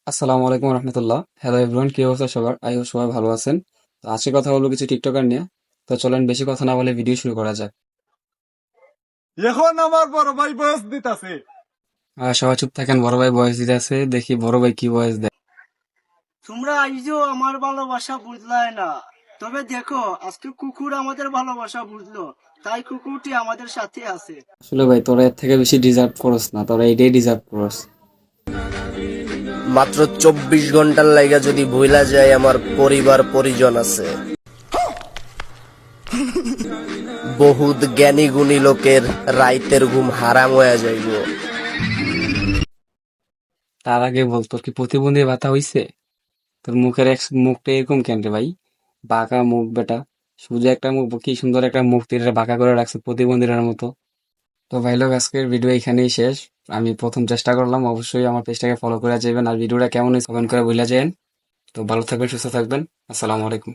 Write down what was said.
আসসালামু আলাইকুম রহমতুল্লাহ। Hello everyone, কি অবস্থা সবার? আই হোপ সবাই ভালো আছেন। তো আজকে কথা বলবো কিছু টিকটকার নিয়ে। তো চলেন বেশি কথা না বলে ভিডিও শুরু করা যাক। এখন আমার বড় ভাই বয়স দিতাছে। সবাই চুপ থাকেন, বড় ভাই ভয়েস দিতে আছে, দেখি বড় ভাই কি ভয়েস দেয়। তোমরা আইজো আমার ভালোবাসা বুঝলাই না। তবে দেখো, আজকে কুকুর আমাদের ভালোবাসা বুঝলো, তাই কুকুরটি আমাদের সাথে আছে। আসলে ভাই তোরা এর থেকে বেশি ডিজার্ভ করস না, তোরা এটাই ডিজার্ভ করস। মাত্র 24 ঘন্টার লাইগা যদি ভুলা যায় আমার পরিবার পরিজন আছে, বহুত জ্ঞানী গুণী লোকের রাইতের ঘুম হারাম হয়ে যাইব। তার আগে বল, তোর কি প্রতিবন্ধী ভাতা হইছে? তোর মুখের মুখটা এরকম কেন রে ভাই? বাঁকা মুখ বেটা। শুধু একটা মুখ, কি সুন্দর একটা মুখ তুই বাঁকা করে রাখছে প্রতিবন্ধীর মতো। তো ভাই লোক, আজকের ভিডিও এখানেই শেষ। আমি প্রথম চেষ্টা করলাম, অবশ্যই আমার পেজটাকে ফলো করে যাবেন, আর ভিডিওটা কেমন হয়েছে কমেন্ট করে বলে যাবেন। তো ভালো থাকবেন, সুস্থ থাকবেন। আসসালামু আলাইকুম।